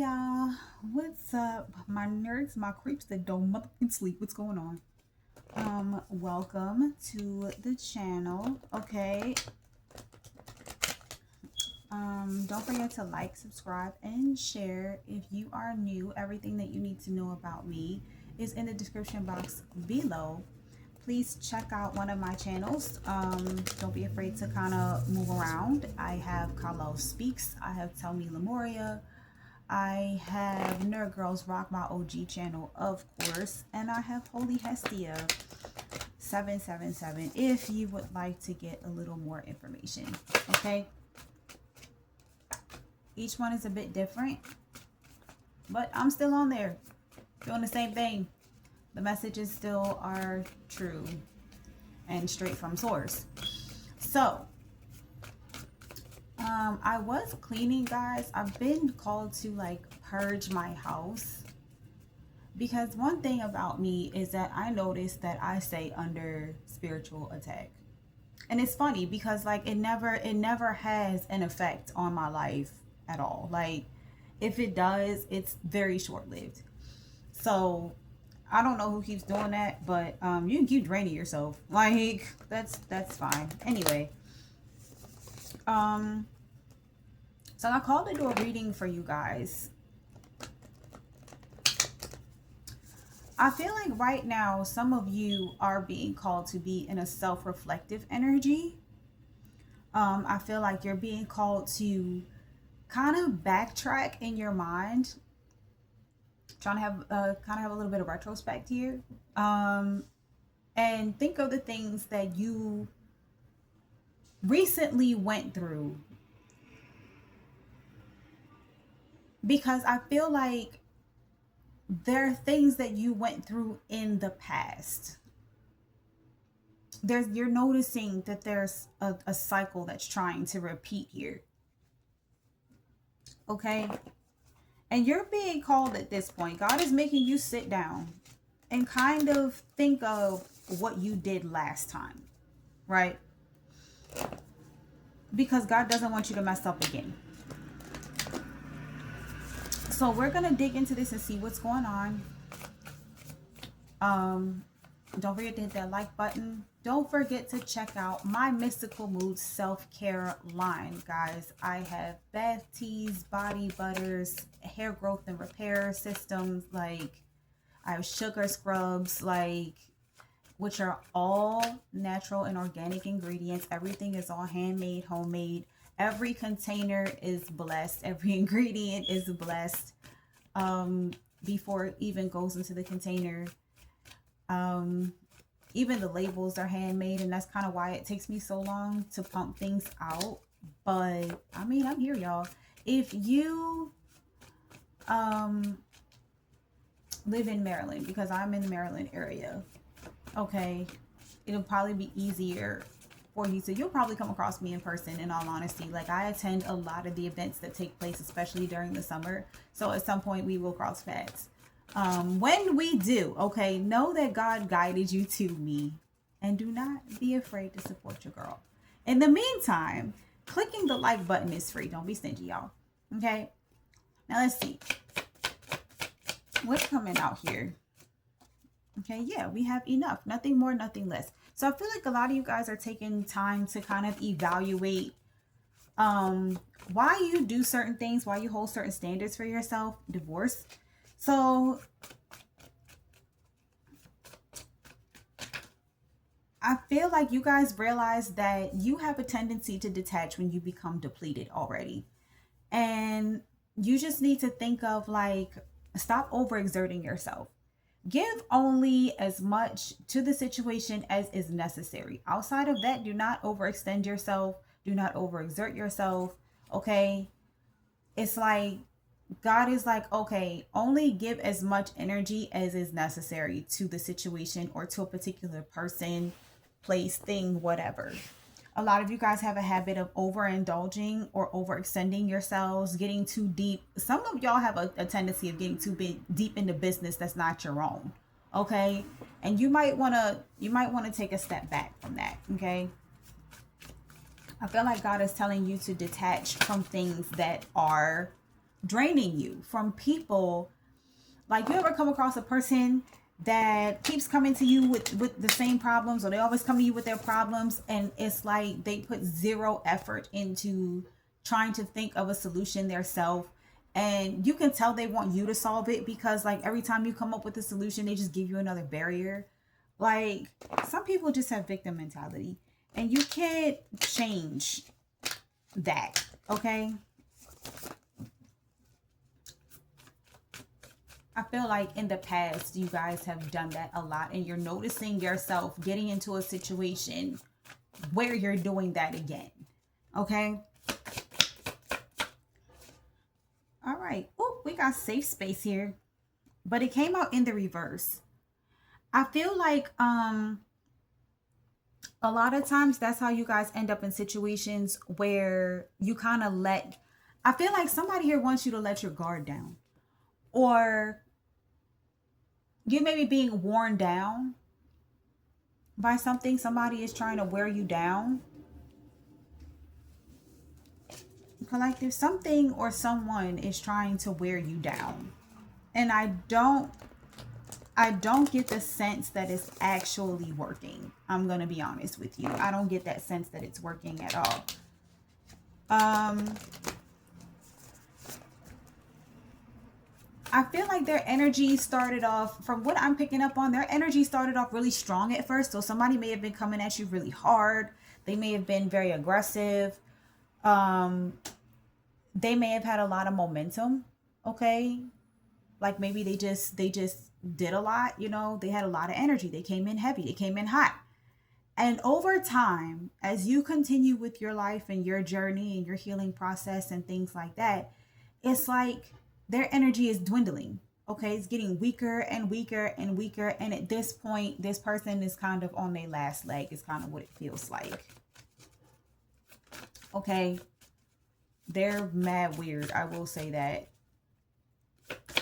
y'all. What's up? My nerds, my creeps that don't motherfucking sleep. What's going on? Welcome to the channel. Okay. Don't forget to like, subscribe, and share. If you are new, everything that you need to know about me is in the description box below. Please check out one of my channels. Don't be afraid to kind of move around. I have Carlo Speaks. I have Tell Me Lemuria. I have Nerd Girls Rock, my OG channel, of course. And I have Holy Hestia 777 if you would like to get a little more information. Okay. Each one is a bit different, but I'm still on there doing the same thing. The messages still are true and straight from source. So, I was cleaning, guys. I've been called to like purge my house because one thing about me is that I noticed that I stay under spiritual attack. And it's funny because like it never has an effect on my life at all. Like if it does, it's very short-lived. So I don't know who keeps doing that, but you can keep draining yourself. Like that's fine. Anyway, so I called to do a reading for you guys. I feel like right now some of you are being called to be in a self-reflective energy. I feel like you're being called to kind of backtrack in your mind, trying to have kind of have a little bit of retrospect here, and think of the things that you recently went through, because I feel like there are things that you went through in the past. You're noticing that there's a cycle that's trying to repeat here. Okay. And you're being called at this point. God is making you sit down and kind of think of what you did last time, right? Because God doesn't want you to mess up again. So we're going to dig into this and see what's going on. Don't forget to hit that like button. Don't forget to check out my Mystical Moods self-care line, guys. I have bath teas, body butters, hair growth and repair systems. Like I have sugar scrubs, like which are all natural and organic ingredients. Everything is all handmade, homemade. Every container is blessed. Every ingredient is blessed before it even goes into the container. Even the labels are handmade, and that's kind of why it takes me so long to pump things out. But I mean, I'm here, y'all. If you live in Maryland, because I'm in the Maryland area, okay, it'll probably be easier for you to, you'll probably come across me in person, in all honesty. Like I attend a lot of the events that take place, especially during the summer. So at some point we will cross paths. When we do, okay, know that God guided you to me, and do not be afraid to support your girl. In the meantime, clicking the like button is free. Don't be stingy, y'all. Okay. Now let's see what's coming out here. Okay. Yeah, we have enough, nothing more, nothing less. So I feel like a lot of you guys are taking time to kind of evaluate, why you do certain things, why you hold certain standards for yourself. Divorce. So I feel like you guys realize that you have a tendency to detach when you become depleted already. And you just need to think of like, stop overexerting yourself. Give only as much to the situation as is necessary. Outside of that, do not overextend yourself. Do not overexert yourself. Okay. It's like, God is like, okay, only give as much energy as is necessary to the situation or to a particular person, place, thing, whatever. A lot of you guys have a habit of overindulging or overextending yourselves, getting too deep. Some of y'all have a tendency of getting too deep into business that's not your own. Okay. And you might want to take a step back from that. Okay. I feel like God is telling you to detach from things that are draining you from people. Like, you ever come across a person that keeps coming to you with the same problems, or they always come to you with their problems, and it's like they put zero effort into trying to think of a solution themselves, and you can tell they want you to solve it, because like every time you come up with a solution, they just give you another barrier. Like, some people just have victim mentality, and you can't change that, okay? I feel like in the past, you guys have done that a lot, and you're noticing yourself getting into a situation where you're doing that again. Okay? All right. Oh, we got safe space here, but it came out in the reverse. I feel like a lot of times that's how you guys end up in situations where you kind of let, I feel like somebody here wants you to let your guard down, or you may be being worn down by something. Somebody is trying to wear you down. Collective, something or someone is trying to wear you down. And I don't get the sense that it's actually working. I'm going to be honest with you. I don't get that sense that it's working at all. I feel like their energy started off, from what I'm picking up on, their energy started off really strong at first. So somebody may have been coming at you really hard. They may have been very aggressive. They may have had a lot of momentum. Okay. Like maybe they just did a lot, they had a lot of energy. They came in heavy. They came in hot. And over time, as you continue with your life and your journey and your healing process and things like that, it's like their energy is dwindling. Okay, it's getting weaker and weaker and weaker. And at this point, this person is kind of on their last leg, is kind of what it feels like. Okay, they're mad weird. I will say that.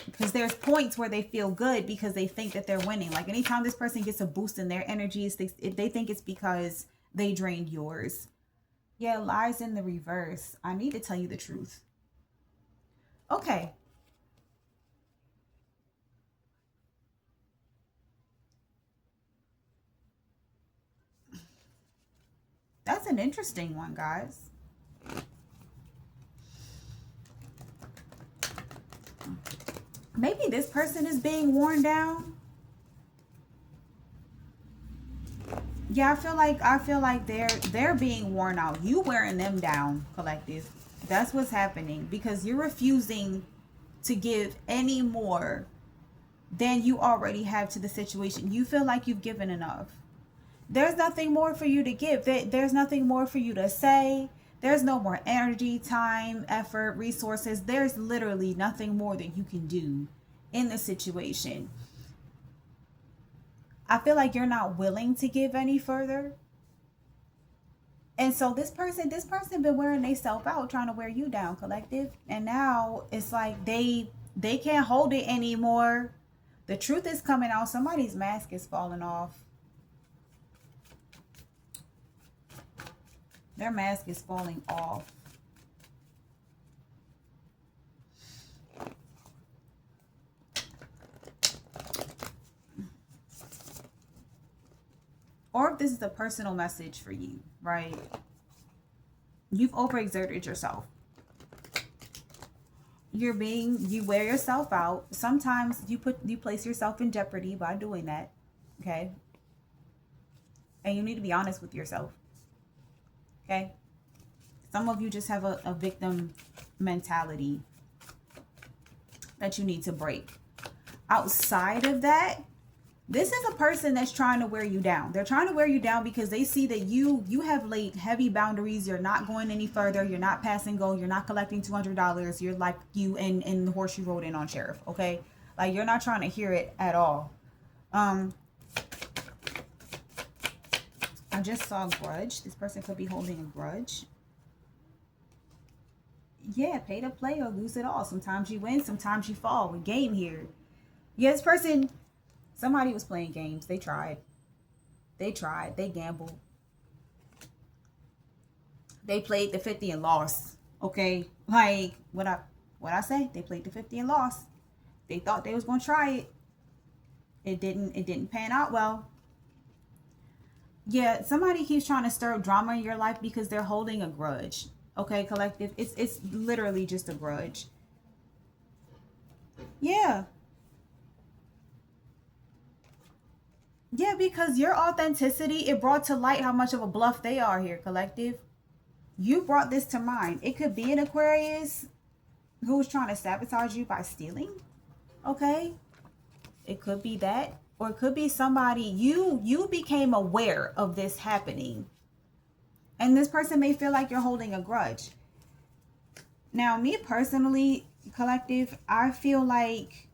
Because there's points where they feel good because they think that they're winning. Like anytime this person gets a boost in their energies, they think it's because they drained yours. Yeah, lies in the reverse. I need to tell you the truth. Okay. That's an interesting one, guys. Maybe this person is being worn down. Yeah, I feel like they're being worn out. You wearing them down, collective. That's what's happening, because you're refusing to give any more than you already have to the situation. You feel like you've given enough. There's nothing more for you to give. There's nothing more for you to say. There's no more energy, time, effort, resources. There's literally nothing more that you can do in the situation. I feel like you're not willing to give any further. And so this person been wearing themselves out, trying to wear you down, collective. And now it's like they can't hold it anymore. The truth is coming out. Somebody's mask is falling off. Their mask is falling off. Or if this is a personal message for you, right? You've overexerted yourself. You wear yourself out. Sometimes you place yourself in jeopardy by doing that. Okay? And you need to be honest with yourself. Okay? Some of you just have a victim mentality that you need to break. Outside of that, this is a person that's trying to wear you down. They're trying to wear you down because they see that you have laid heavy boundaries. You're not going any further. You're not passing go. You're not collecting $200. You're like you in the horse you rode in on, sheriff. Okay, like you're not trying to hear it at all. I just saw grudge. This person could be holding a grudge. Yeah, pay to play or lose it all. Sometimes you win, sometimes you fall. We game here. Yeah, this person. Somebody was playing games. They tried. They gambled. They played the 50 and lost. Okay? Like, what up? what I say, they played the 50 and lost. They thought they was going to try it. It didn't pan out well. Yeah, somebody keeps trying to stir up drama in your life because they're holding a grudge. Okay, collective. It's literally just a grudge. Yeah. Yeah, because your authenticity, it brought to light how much of a bluff they are here, collective. You brought this to mind. It could be an Aquarius who was trying to sabotage you by stealing. Okay? It could be that. Or it could be somebody, you became aware of this happening. And this person may feel like you're holding a grudge. Now, me personally, collective, I feel like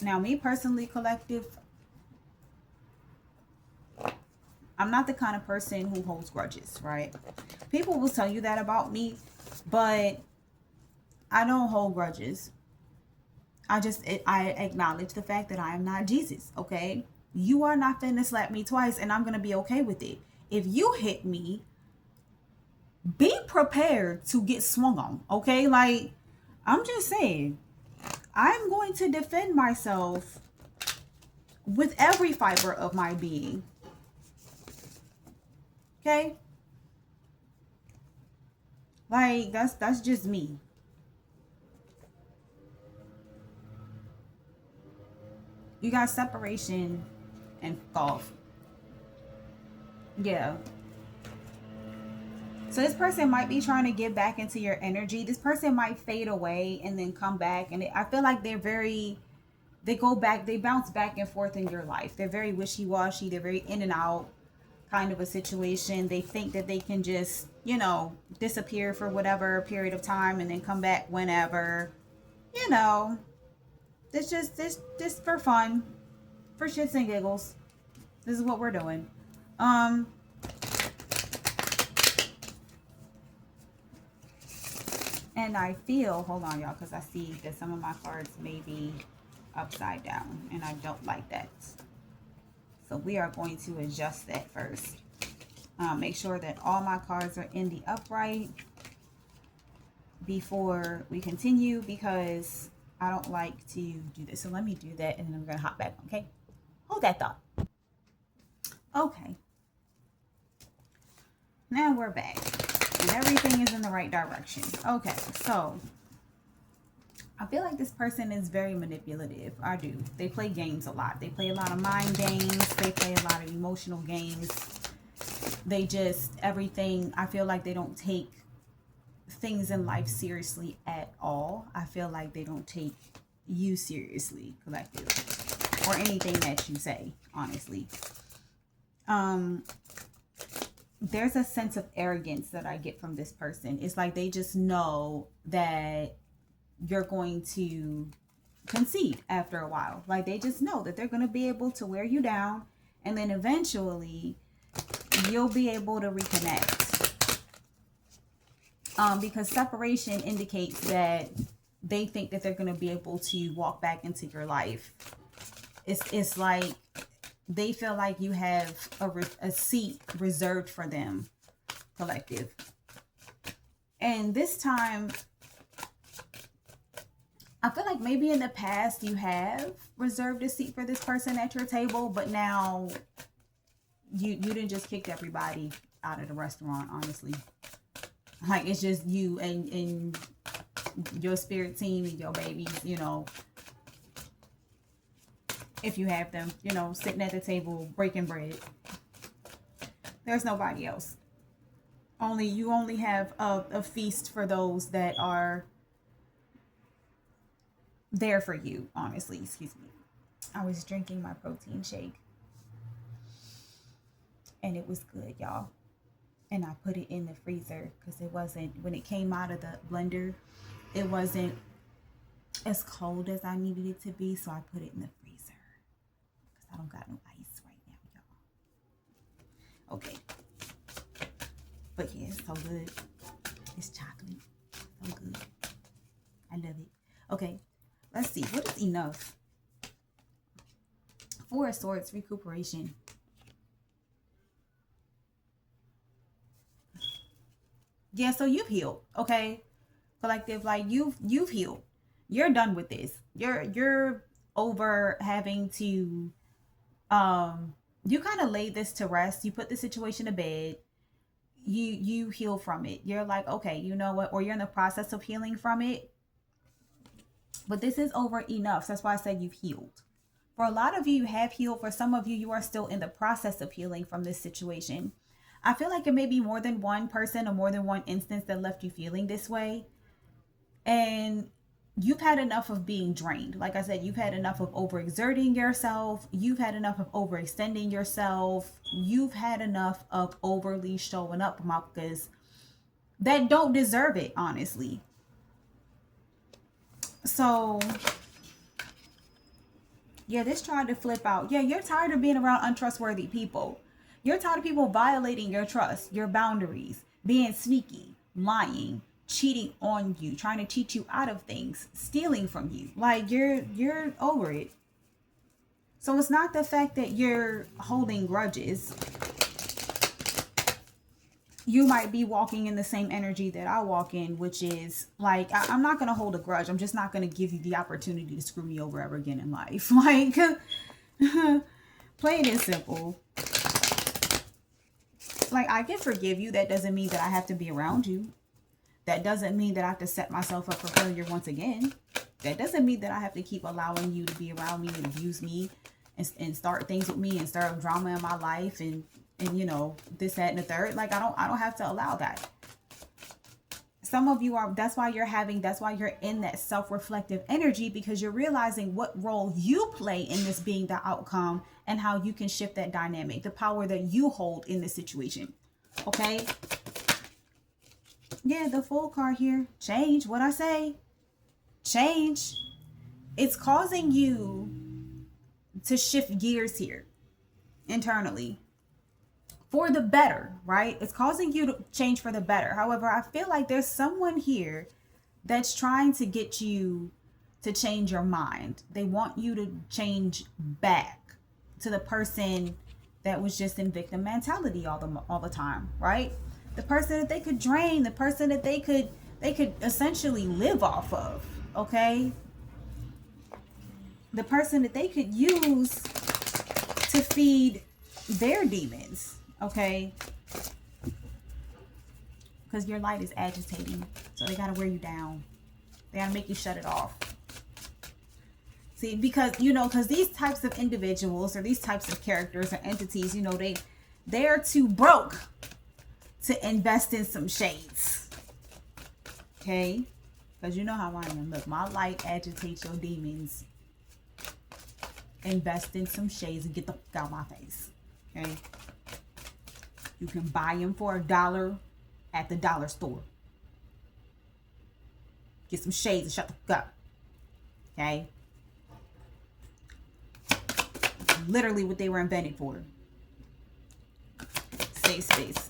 now, me personally, collective, I'm not the kind of person who holds grudges, right? People will tell you that about me, but I don't hold grudges. I acknowledge the fact that I am not Jesus, okay? You are not finna slap me twice, and I'm gonna be okay with it. If you hit me, be prepared to get swung on, okay? Like, I'm just saying, I'm going to defend myself with every fiber of my being. Okay? Like, that's just me. You got separation and golf. Yeah. So this person might be trying to get back into your energy. This person might fade away and then come back. And I feel like they go back, they bounce back and forth in your life. They're very wishy-washy. They're very in and out kind of a situation. They think that they can just, disappear for whatever period of time and then come back whenever. It's just for fun, for shits and giggles. This is what we're doing. And I feel, hold on y'all, because I see that some of my cards may be upside down and I don't like that. So we are going to adjust that first. Make sure that all my cards are in the upright before we continue, because I don't like to do this. So let me do that and then I'm going to hop back, okay? Hold that thought. Okay. Now we're back. And everything is in the right direction. Okay, so I feel like this person is very manipulative. I do. They play games a lot. They play a lot of mind games. They play a lot of emotional games. They just, everything, I feel like they don't take things in life seriously at all. I feel like they don't take you seriously, collective, or anything that you say, honestly. There's a sense of arrogance that I get from this person. It's like they just know that you're going to concede after a while. Like they just know that they're going to be able to wear you down, and then eventually you'll be able to reconnect. Because separation indicates that they think that they're going to be able to walk back into your life. It's like they feel like you have a seat reserved for them, collective. And this time, I feel like maybe in the past you have reserved a seat for this person at your table, but now you didn't just kick everybody out of the restaurant, honestly. Like, it's just you and your spirit team and your babies, if you have them, sitting at the table breaking bread. There's nobody else. You only have a feast for those that are there for you, honestly. Excuse me. I was drinking my protein shake and it was good, y'all. And I put it in the freezer because it wasn't, when it came out of the blender, it wasn't as cold as I needed it to be. So I put it in the freezer because I don't got no ice right now, y'all. Okay. But yeah, it's so good. It's chocolate. So good. I love it. Okay. Let's see. What is enough? Four of Swords, recuperation. Yeah, so you've healed, okay? Collective, like you've healed. You're done with this. You're over having to you kind of laid this to rest. You put the situation to bed. You heal from it. You're like, okay, you know what? Or you're in the process of healing from it. But this is over enough. So that's why I said you've healed. For a lot of you, you have healed. For some of you, you are still in the process of healing from this situation. I feel like it may be more than one person or more than one instance that left you feeling this way. And you've had enough of being drained. Like I said, you've had enough of overexerting yourself. You've had enough of overextending yourself. You've had enough of overly showing up, because that don't deserve it, honestly. So, yeah, this tried to flip out. Yeah, you're tired of being around untrustworthy people. You're tired of people violating your trust, your boundaries, being sneaky, lying, cheating on you, trying to cheat you out of things, stealing from you. Like you're over it. So it's not the fact that you're holding grudges. You might be walking in the same energy that I walk in, which is like, I'm not going to hold a grudge. I'm just not going to give you the opportunity to screw me over ever again in life. Like, plain and simple. Like, I can forgive you. That doesn't mean that I have to be around you. That doesn't mean that I have to set myself up for failure once again. That doesn't mean that I have to keep allowing you to be around me and abuse me and start things with me and stir up drama in my life and you know, this, that, and the third. Like, I don't have to allow that. Some of you are, that's why you're in that self-reflective energy, because you're realizing what role you play in this being the outcome and how you can shift that dynamic, the power that you hold in this situation. Okay. Yeah, the Fool card here. Change. What I say? Change. It's causing you to shift gears here internally for the better, right? It's causing you to change for the better. However, I feel like there's someone here that's trying to get you to change your mind. They want you to change back to the person that was just in victim mentality all the time, right? The person that they could drain, the person that they could essentially live off of, okay? The person that they could use to feed their demons, okay? Because your light is agitating, so they gotta wear you down. They gotta make you shut it off. See, because, you know, because these types of individuals or these types of characters or entities, you know, they're too broke to invest in some shades. Okay? Because you know how I am. Look, my light agitates your demons. Invest in some shades and get the fuck out of my face. Okay? You can buy them for $1 at the dollar store. Get some shades and shut the fuck up. Okay? Literally what they were invented for. Safe space.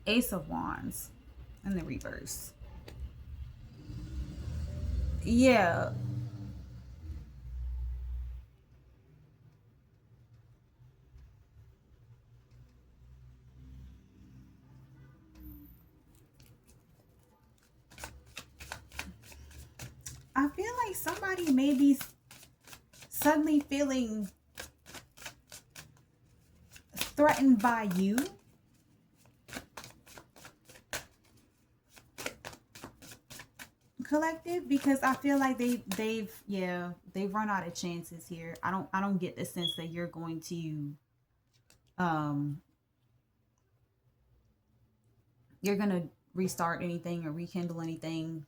Ace of Wands in the reverse. Yeah. I feel like somebody may be suddenly feeling threatened by you. Collective, because I feel like they've run out of chances here. I don't get the sense that you're going to you're gonna restart anything or rekindle anything.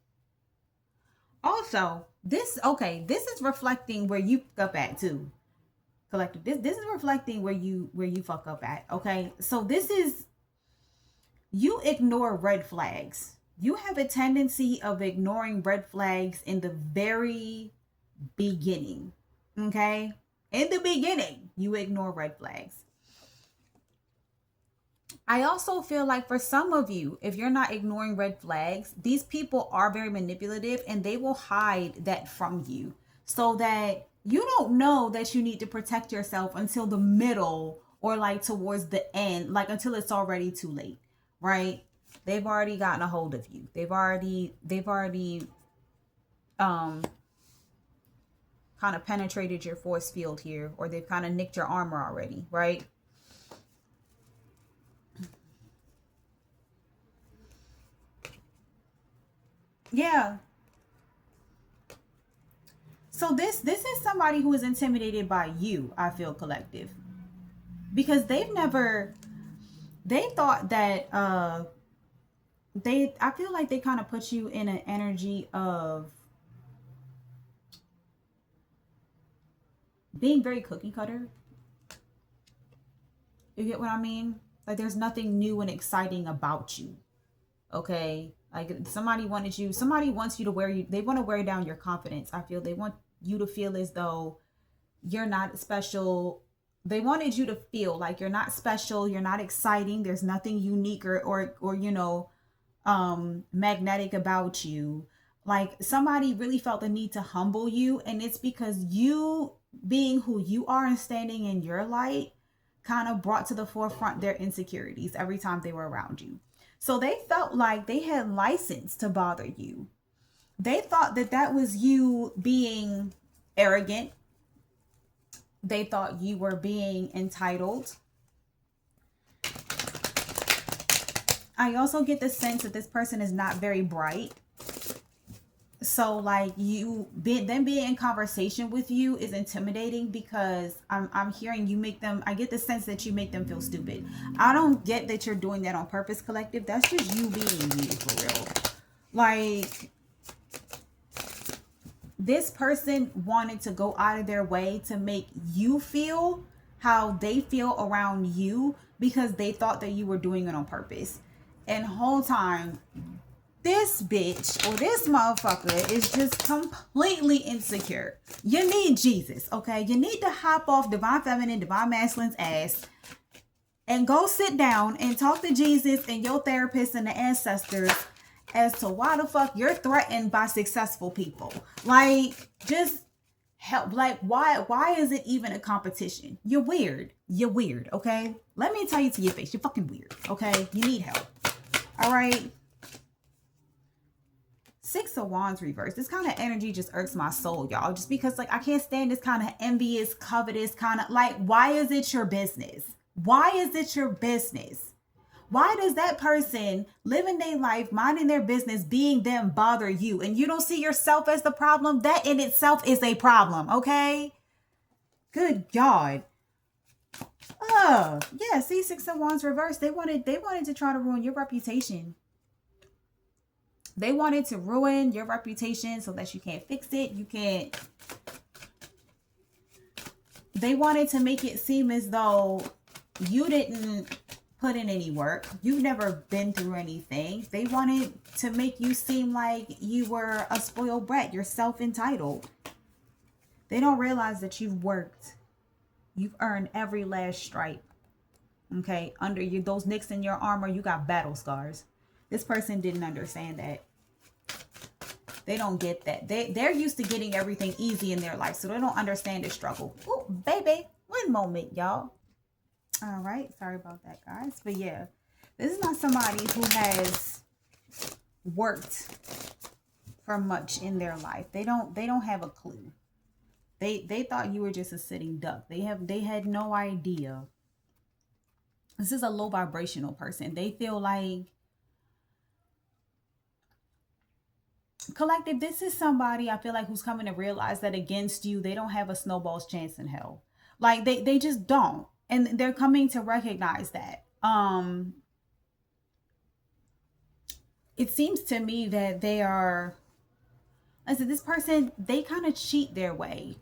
Also, this is reflecting where you fuck up at too. Collective. This is reflecting where you fuck up at. Okay. So this is, you ignore red flags. You have a tendency of ignoring red flags in the very beginning. Okay? In the beginning, you ignore red flags. I also feel like for some of you, if you're not ignoring red flags, these people are very manipulative and they will hide that from you so that you don't know that you need to protect yourself until the middle or like towards the end, like until it's already too late, right? They've already gotten a hold of you. They've already um kind of penetrated your force field here, or they've kind of nicked your armor already, right? Yeah. So this is somebody who is intimidated by you, I feel, collective. Because they thought that I feel like they kind of put you in an energy of being very cookie cutter. You get what I mean? Like there's nothing new and exciting about you. Okay? Like somebody wants you to wear you, they want to wear down your confidence. I feel they want you to feel as though you're not special. They wanted you to feel like you're not special, you're not exciting, there's nothing unique or magnetic about you. Like somebody really felt the need to humble you, and it's because you being who you are and standing in your light kind of brought to the forefront their insecurities every time they were around you. So they felt like they had license to bother you. They thought that that was you being arrogant. They thought you were being entitled. I also get the sense that this person is not very bright. So like them being in conversation with you is intimidating, because I'm hearing you make them, I get the sense that you make them feel stupid. I don't get that you're doing that on purpose, collective. That's just you being you, for real. Like this person wanted to go out of their way to make you feel how they feel around you, because they thought that you were doing it on purpose. And whole time, this bitch or this motherfucker is just completely insecure. You need Jesus, okay? You need to hop off divine feminine, divine masculine's ass and go sit down and talk to Jesus and your therapist and the ancestors as to why the fuck you're threatened by successful people. Like, just help. Like, why is it even a competition? You're weird. You're weird, okay? Let me tell you to your face, you're fucking weird, okay? You need help. All right? Six of Wands reverse. This kind of energy just irks my soul, y'all. Just because, like, I can't stand this kind of envious, covetous kind of, like, why is it your business? Why is it your business? Why does that person living their life, minding their business, being them, bother you? And you don't see yourself as the problem? That in itself is a problem, okay? Good God. Yeah, see, Six of Wands reverse. They wanted to try to ruin your reputation. They wanted to ruin your reputation so that you can't fix it. You can't. They wanted to make it seem as though you didn't put in any work. You've never been through anything. They wanted to make you seem like you were a spoiled brat. You're self-entitled. They don't realize that you've worked. You've earned every last stripe. Okay? Under you, those nicks in your armor, you got battle scars. This person didn't understand that. They don't get that. They're used to getting everything easy in their life, so they don't understand the struggle. Oh, baby. One moment, y'all. All right. Sorry about that, guys. But yeah, this is not somebody who has worked for much in their life. They don't have a clue. They thought you were just a sitting duck. They had no idea. This is a low vibrational person. They feel like, collective, this is somebody I feel like who's coming to realize that against you, they don't have a snowball's chance in hell. Like they just don't. And they're coming to recognize that. It seems to me that they are, I said, this person, they kind of cheat their way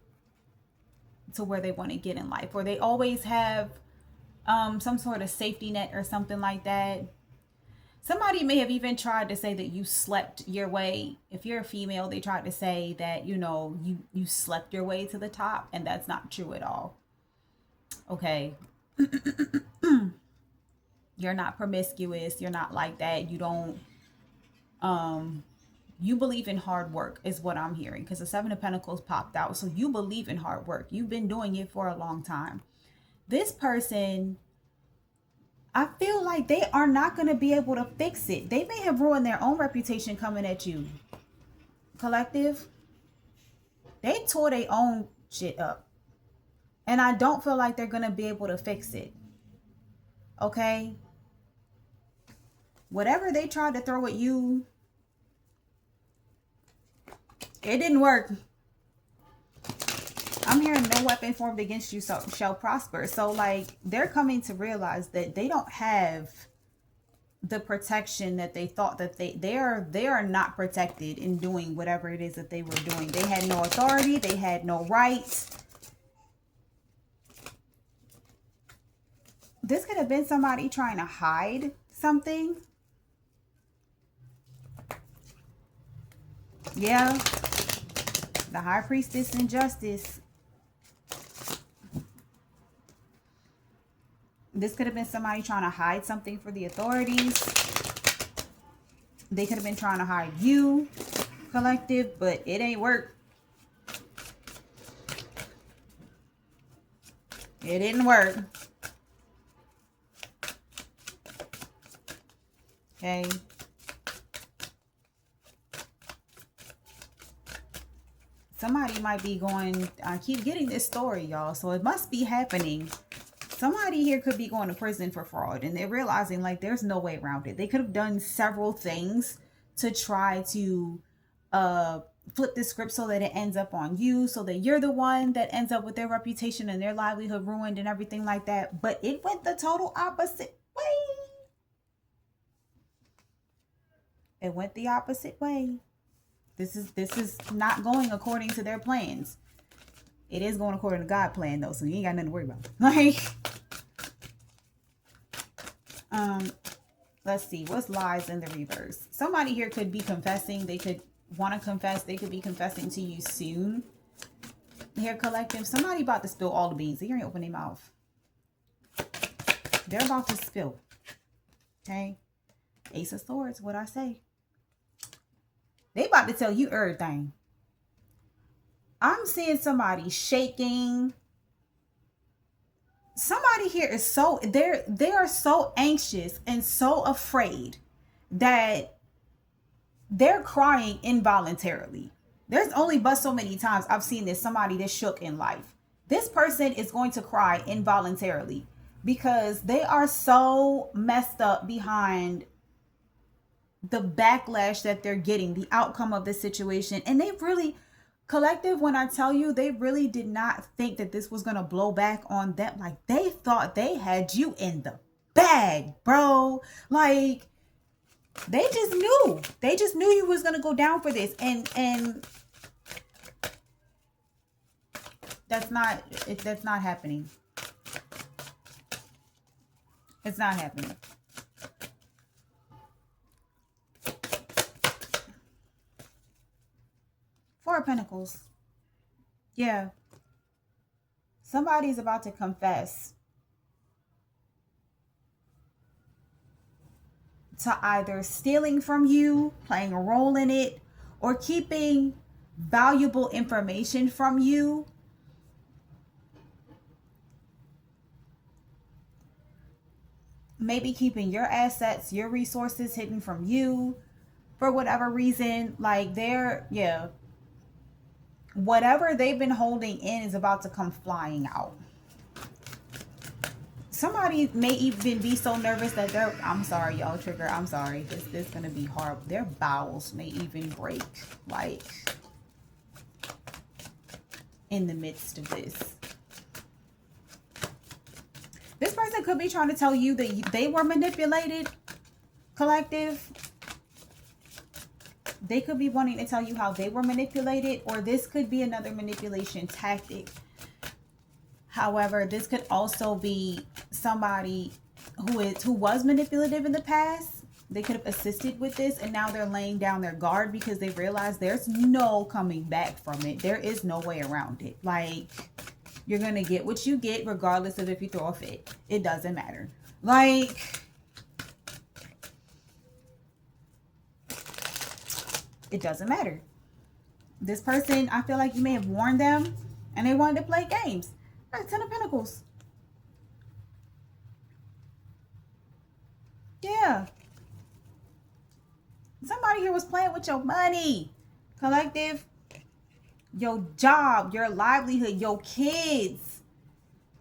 to where they want to get in life, or they always have some sort of safety net or something like that. Somebody may have even tried to say that you slept your way. If you're a female, they tried to say that, you slept your way to the top, and that's not true at all. Okay. You're not promiscuous. You're not like that. You don't, you believe in hard work is what I'm hearing, because the Seven of Pentacles popped out. So you believe in hard work. You've been doing it for a long time. This person, I feel like they are not going to be able to fix it. They may have ruined their own reputation coming at you. Collective, they tore their own shit up. And I don't feel like they're going to be able to fix it. Okay? Whatever they tried to throw at you, it didn't work. I'm hearing no weapon formed against you shall prosper. So like they're coming to realize that they don't have the protection that they thought that they are not protected in doing whatever it is that they were doing. They had no authority. They had no rights. This could have been somebody trying to hide something. Yeah. The high priestess and justice. This could have been somebody trying to hide something for the authorities. They could have been trying to hide you, collective, but it ain't work. It didn't work. Okay. Somebody might be going, I keep getting this story, y'all, so it must be happening. Somebody here could be going to prison for fraud, and they're realizing like there's no way around it. They could have done several things to try to flip the script so that it ends up on you, so that you're the one that ends up with their reputation and their livelihood ruined and everything like that. But it went the total opposite way. It went the opposite way. This is not going according to their plans. It is going according to God's plan though, so you ain't got nothing to worry about. Like, let's see, what's lies in the reverse? Somebody here could be confessing. They could want to confess. They could be confessing to you soon. Here, collective, somebody about to spill all the beans. They ain't open their mouth. They're about to spill. Okay, Ace of Swords. What I say? They about to tell you everything. I'm seeing somebody shaking. Somebody here is so, they are so anxious and so afraid that they're crying involuntarily. There's only but so many times I've seen this, somebody that's shook in life. This person is going to cry involuntarily because they are so messed up behind the backlash that they're getting, the outcome of this situation. And they really, collective, when I tell you, they really did not think that this was going to blow back on them. Like, they thought they had you in the bag, bro. Like, they just knew. They just knew you was going to go down for this. And that's not happening. It's not happening. Four of Pentacles. Yeah. Somebody's about to confess to either stealing from you, playing a role in it, or keeping valuable information from you. Maybe keeping your assets, your resources hidden from you for whatever reason. Like yeah. Whatever they've been holding in is about to come flying out. Somebody may even be so nervous that I'm sorry, y'all, trigger. I'm sorry. This is going to be horrible. Their bowels may even break, like, in the midst of this. This person could be trying to tell you that they were manipulated, collective. They could be wanting to tell you how they were manipulated, or this could be another manipulation tactic. However, this could also be somebody who was manipulative in the past. They could have assisted with this, and now they're laying down their guard because they realize there's no coming back from it. There is no way around it. Like, you're going to get what you get regardless of if you throw a fit. It doesn't matter. Like, it doesn't matter. This person, I feel like you may have warned them and they wanted to play games. All right, Ten of Pentacles. Yeah. Somebody here was playing with your money. Collective, your job, your livelihood, your kids.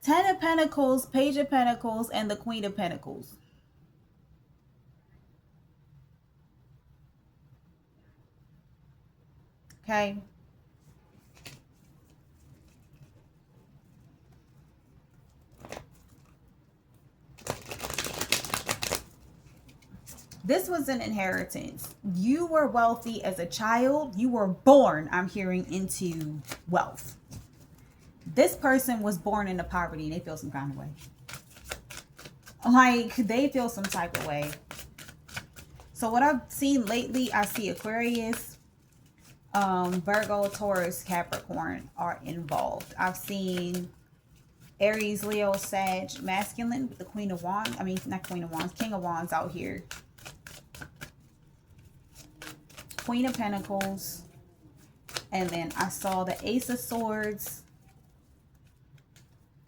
10 of Pentacles, Page of Pentacles, and the Queen of Pentacles. Okay. This was an inheritance. You were wealthy as a child. You were born, I'm hearing, into wealth. This person was born into poverty and they feel some kind of way. Like, they feel some type of way. So what I've seen lately, I see Aquarius, Virgo, Taurus, Capricorn are involved. I've seen Aries, Leo, Sag, masculine with the Queen of Wands. I mean, not Queen of Wands, King of Wands out here. Queen of Pentacles. And then I saw the Ace of Swords.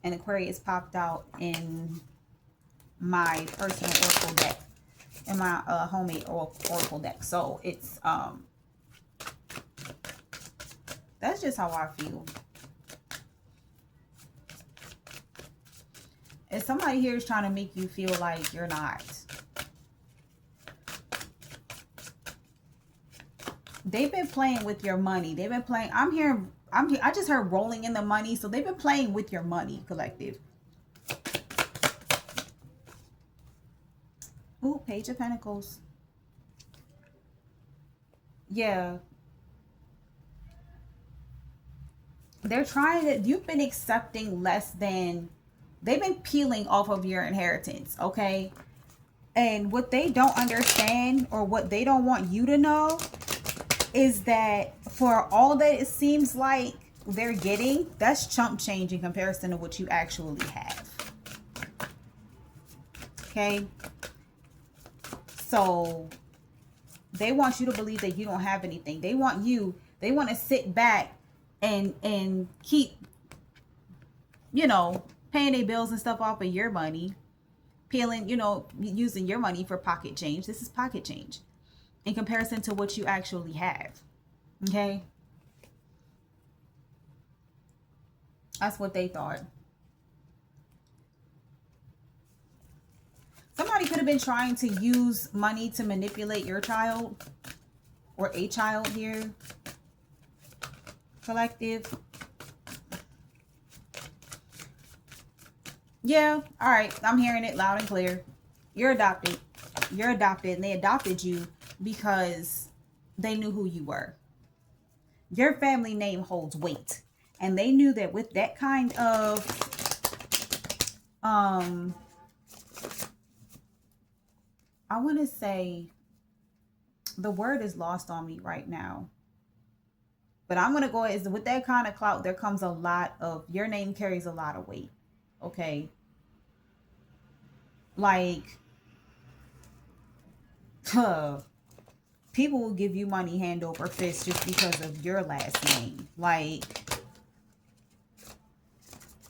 And Aquarius popped out in my personal oracle deck. In my homemade oracle deck. So it's that's just how I feel. And somebody here is trying to make you feel like you're not. They've been playing with your money. They've been playing. I just heard rolling in the money. So they've been playing with your money, collective. Ooh, Page of Pentacles. Yeah. They're trying to, you've been accepting less than, they've been peeling off of your inheritance, okay? And what they don't understand, or what they don't want you to know, is that for all that it seems like they're getting, that's chump change in comparison to what you actually have. Okay? So they want you to believe that you don't have anything. They want to sit back and keep, you know, paying their bills and stuff off of your money, peeling, you know, using your money for pocket change. This is pocket change in comparison to what you actually have. Okay? That's what they thought. Somebody could have been trying to use money to manipulate your child or a child here. Collective. Yeah, all right. I'm hearing it loud and clear. You're adopted. You're adopted, and they adopted you because they knew who you were. Your family name holds weight. And they knew that with that kind of I want to say, the word is lost on me right now. But I'm going to go ahead, with that kind of clout, there comes a lot of, your name carries a lot of weight. Okay. Like, people will give you money hand over fist just because of your last name. Like,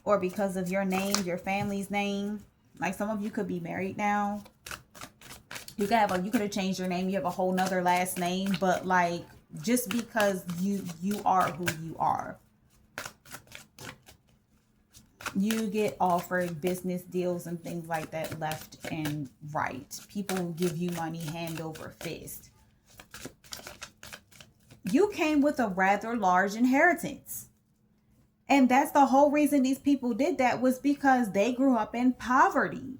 or because of your name, your family's name. Like, some of you could be married now. You could have changed your name. You have a whole nother last name, but like, just because you are who you are, you get offered business deals and things like that left and right. People will give you money hand over fist. You came with a rather large inheritance. And that's the whole reason these people did that, was because they grew up in poverty.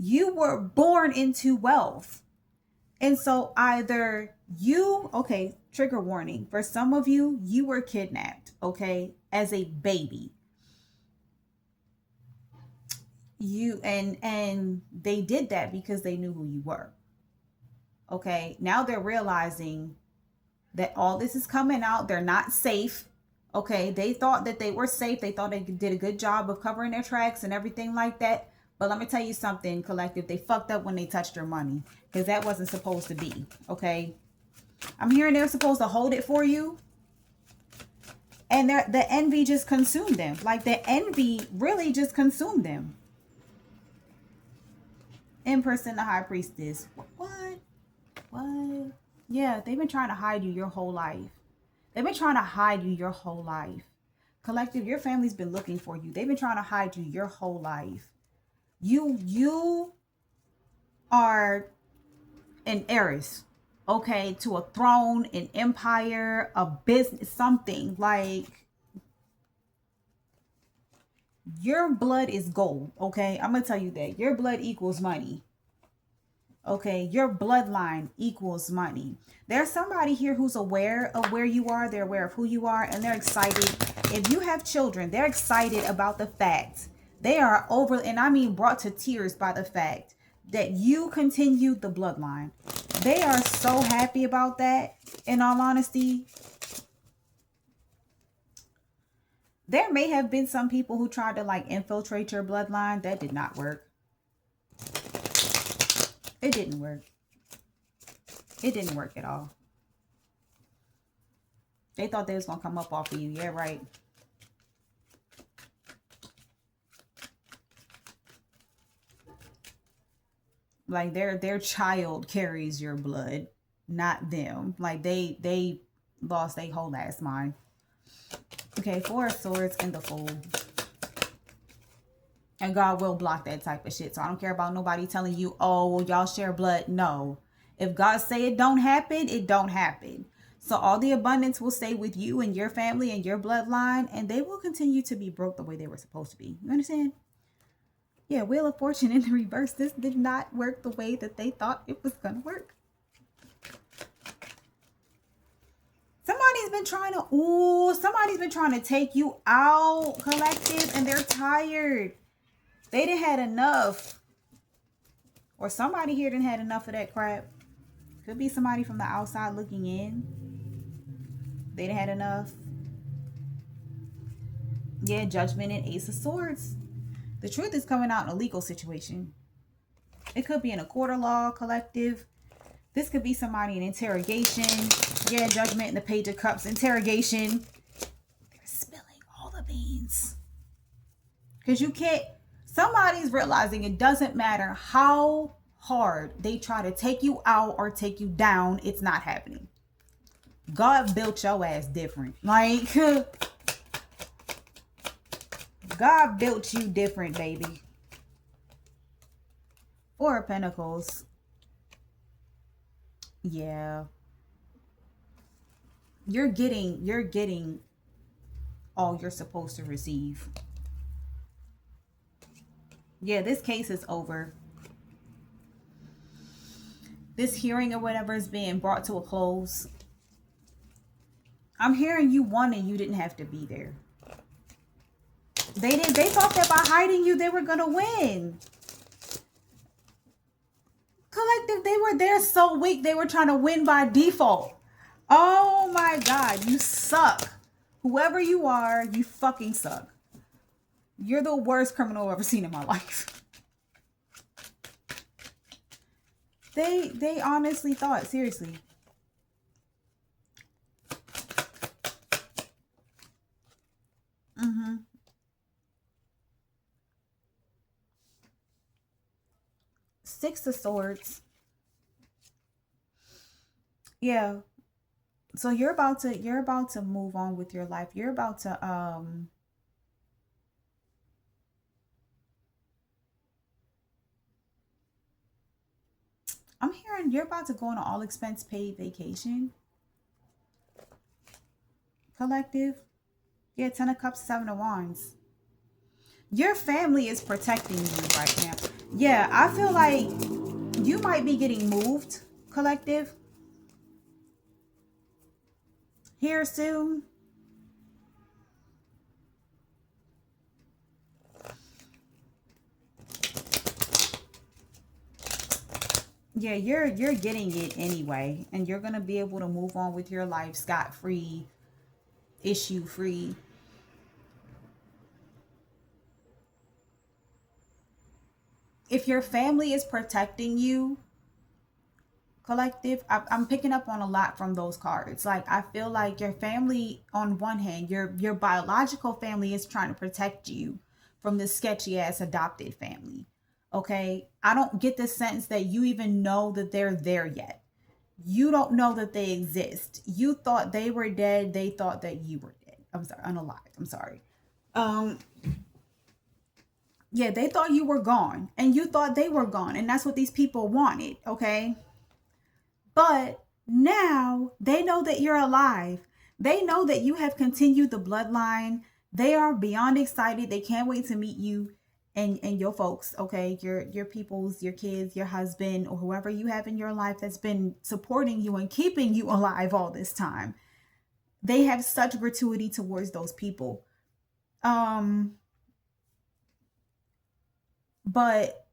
You were born into wealth. And so either you, okay, trigger warning. For some of you, you were kidnapped, okay, as a baby. And they did that because they knew who you were. Okay, now they're realizing that all this is coming out. They're not safe. Okay, they thought that they were safe. They thought they did a good job of covering their tracks and everything like that. But let me tell you something, collective. They fucked up when they touched your money, because that wasn't supposed to be. Okay, I'm hearing they're supposed to hold it for you. And the envy just consumed them. Like, the envy really just consumed them. Empress and the High Priestess. What? What? Yeah, they've been trying to hide you your whole life. They've been trying to hide you your whole life. Collective, your family's been looking for you. They've been trying to hide you your whole life. You are an heiress, okay, to a throne, an empire, a business, something. Like, your blood is gold, okay? I'm gonna tell you that. Your blood equals money. Okay, your bloodline equals money. There's somebody here who's aware of where you are. They're aware of who you are, and they're excited. If you have children, they're excited about the fact. They are over, and I mean brought to tears by the fact that you continued the bloodline. They are so happy about that, in all honesty. There may have been some people who tried to like infiltrate your bloodline. That did not work. It didn't work. It didn't work at all. They thought they was going to come up off of you. Yeah, right. Like their child carries your blood, not them. Like they lost their whole ass mind. Okay, Four of Swords and the Fool. And God will block that type of shit. So I don't care about nobody telling you, oh, well, y'all share blood. No. If God say it don't happen, it don't happen. So all the abundance will stay with you and your family and your bloodline. And they will continue to be broke the way they were supposed to be. You understand? Yeah, Wheel of Fortune in the reverse. This did not work the way that they thought it was going to work. Somebody's been trying to take you out, collective, and they're tired. They didn't had enough. Or somebody here didn't had enough of that crap. Could be somebody from the outside looking in. They didn't had enough. Yeah, Judgment and Ace of Swords. The truth is coming out in a legal situation. It could be in a court of law, collective. This could be somebody in interrogation. Yeah, Judgment and the Page of Cups. Interrogation. They're spilling all the beans. Because you can't... Somebody's realizing it doesn't matter how hard they try to take you out or take you down. It's not happening. God built your ass different. Like, God built you different, baby. Four of Pentacles. Yeah. You're getting all you're supposed to receive. Yeah, this case is over. This hearing or whatever is being brought to a close. I'm hearing you won and you didn't have to be there. They thought that by hiding you, they were going to win. Collective, they were there so weak, they were trying to win by default. Oh my God, you suck. Whoever you are, you fucking suck. You're the worst criminal I've ever seen in my life. They honestly thought, seriously. Six of Swords. Yeah. So you're about to move on with your life. You're about to I'm hearing you're about to go on an all expense paid vacation. Collective. Yeah, 10 of Cups, 7 of Wands. Your family is protecting you right now. Yeah, I feel like you might be getting moved, collective. Here soon. Yeah, you're getting it anyway. And you're going to be able to move on with your life scot-free, issue-free. If your family is protecting you, collective, I'm picking up on a lot from those cards. Like, I feel like your family, on one hand, your biological family is trying to protect you from this sketchy ass adopted family. Okay. I don't get the sense that you even know that they're there yet. You don't know that they exist. You thought they were dead. They thought that you were dead. I'm sorry, unalive. I'm sorry. Um, yeah, they thought you were gone and you thought they were gone. And that's what these people wanted. Okay. But now they know that you're alive. They know that you have continued the bloodline. They are beyond excited. They can't wait to meet you and your folks, okay? Your peoples, your kids, your husband, or whoever you have in your life that's been supporting you and keeping you alive all this time. They have such gratuity towards those people. Um, but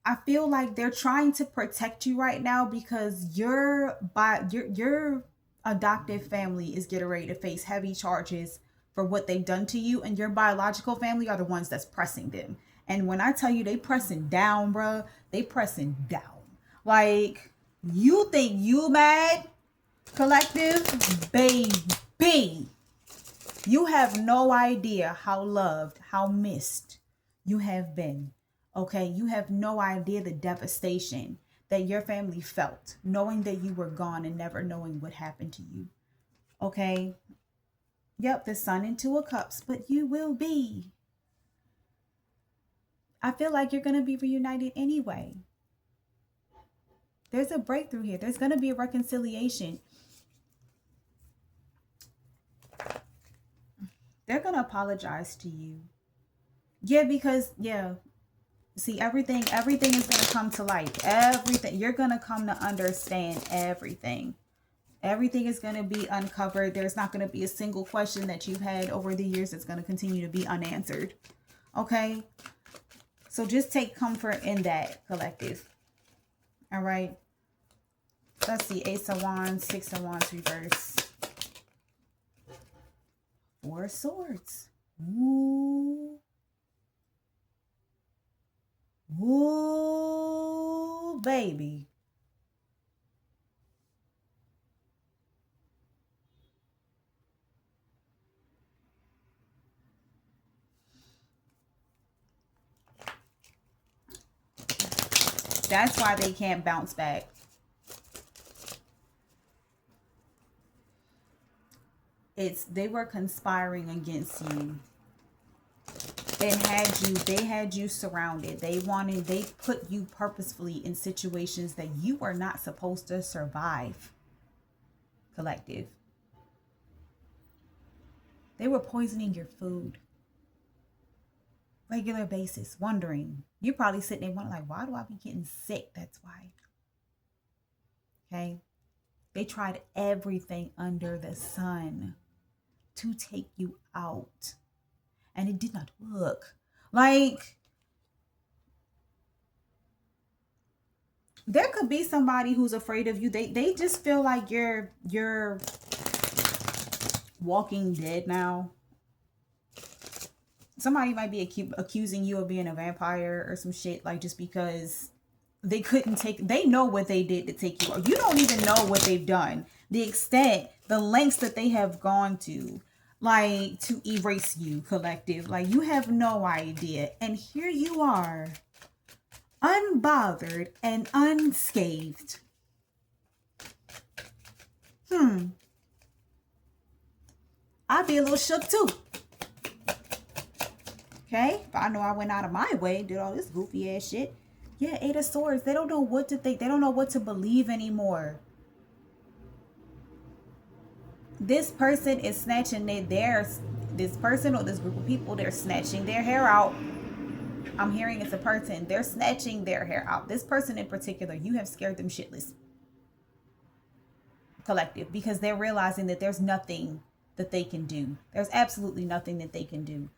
I feel like they're trying to protect you right now because your adoptive family is getting ready to face heavy charges for what they've done to you, and your biological family are the ones that's pressing them. And when I tell you they pressing down, bruh, they pressing down. Like, you think you mad, collective? Baby. You have no idea how loved, how missed you have been. Okay, you have no idea the devastation that your family felt, knowing that you were gone and never knowing what happened to you. Okay, yep, the sun in two of cups, but you will be. I feel like you're going to be reunited anyway. There's a breakthrough here, there's going to be a reconciliation. They're going to apologize to you. Yeah, because, yeah. See, everything is going to come to light. Everything. You're going to come to understand everything. Everything is going to be uncovered. There's not going to be a single question that you've had over the years that's going to continue to be unanswered. Okay? So just take comfort in that, collective. All right? Let's see. Ace of Wands, Six of Wands reverse. Four of Swords. Ooh. Ooh, baby. That's why they can't bounce back. They were conspiring against you. They had you surrounded. They put you purposefully in situations that you are not supposed to survive, collective. They were poisoning your food. Regular basis, wondering. You're probably sitting there wondering, like, why do I be getting sick? That's why. Okay? They tried everything under the sun to take you out. And it did not work. Like, there could be somebody who's afraid of you. They just feel like you're walking dead now. Somebody might be accusing you of being a vampire or some shit, like, just because they know what they did to take you out. You don't even know what they've done. The extent, the lengths that they have gone to, like, to erase you, collective. Like, you have no idea. And here you are, unbothered and unscathed. I'd be a little shook too. Okay? If I know I went out of my way, did all this goofy ass shit. Yeah, Eight of Swords. They don't know what to think. They don't know what to believe anymore. This person is snatching this person or this group of people, they're snatching their hair out. I'm hearing it's a person. They're snatching their hair out. This person in particular, you have scared them shitless, collective, because they're realizing that there's nothing that they can do. There's absolutely nothing that they can do.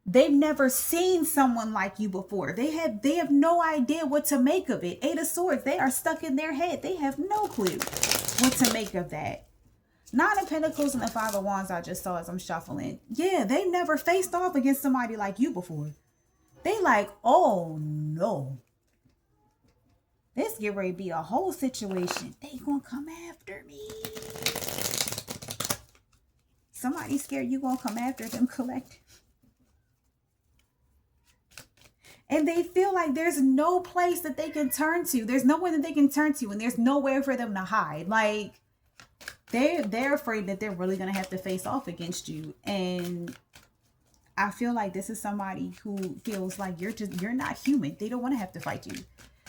They've never seen someone like you before. They have no idea what to make of it. Eight of Swords, they are stuck in their head. They have no clue what to make of that. Nine of Pentacles and the Five of Wands I just saw as I'm shuffling. Yeah, they never faced off against somebody like you before. They like, oh no. This get ready to be a whole situation. They gonna come after me. Somebody scared you gonna come after them, collective. And they feel like there's no place that they can turn to. There's no one that they can turn to, and there's nowhere for them to hide. Like, they're afraid that they're really gonna have to face off against you. And I feel like this is somebody who feels like you're not human. They don't want to have to fight you.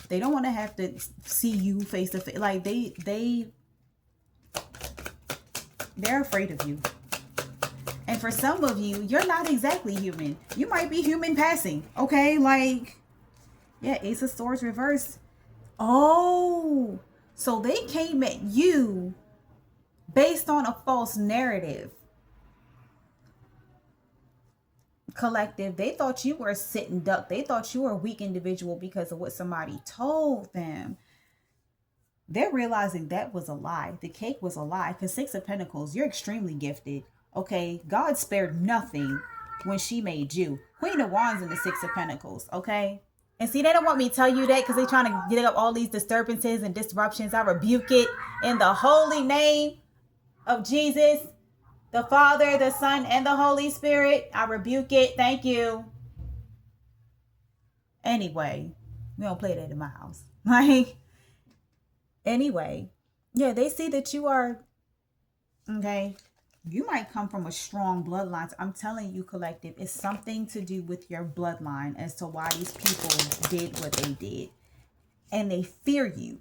They don't want to have to see you face to face. Like they're afraid of you. And for some of you, you're not exactly human. You might be human passing. Okay, like, yeah, Ace of Swords reversed. Oh, so they came at you based on a false narrative. Collective, they thought you were a sitting duck. They thought you were a weak individual because of what somebody told them. They're realizing that was a lie. The cake was a lie. Because Six of Pentacles, you're extremely gifted. Okay, God spared nothing when she made you. Queen of Wands and the Six of Pentacles. Okay, and see, they don't want me to tell you that because they're trying to get up all these disturbances and disruptions. I rebuke it in the holy name of Jesus, the Father, the Son, and the Holy Spirit. I rebuke it. Thank you. Anyway, we don't play that in my house. Like, anyway, yeah, they see that you are, okay, you might come from a strong bloodline. I'm telling you, collective, it's something to do with your bloodline as to why these people did what they did. And they fear you.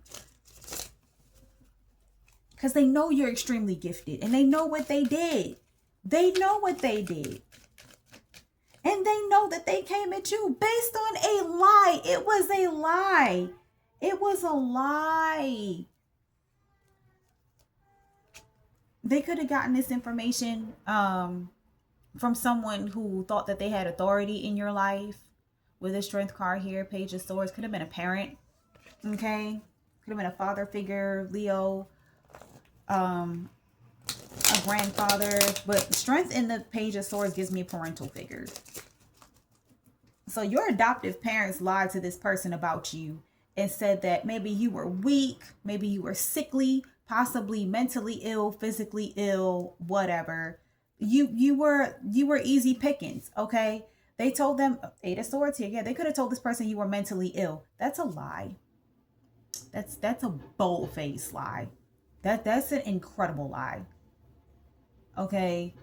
Because they know you're extremely gifted. And they know what they did. They know what they did. And they know that they came at you based on a lie. It was a lie. It was a lie. They could have gotten this information from someone who thought that they had authority in your life. With a Strength card here, Page of Swords. Could have been a parent. Okay? Could have been a father figure, Leo. A grandfather. But Strength in the Page of Swords gives me a parental figure. So your adoptive parents lied to this person about you and said that maybe you were weak, maybe you were sickly, possibly mentally ill, physically ill, whatever. You were easy pickings, okay? They told them, Eight of Swords here. Yeah, they could have told this person you were mentally ill. That's a lie. That's a bold-faced lie. That's an incredible lie. Okay?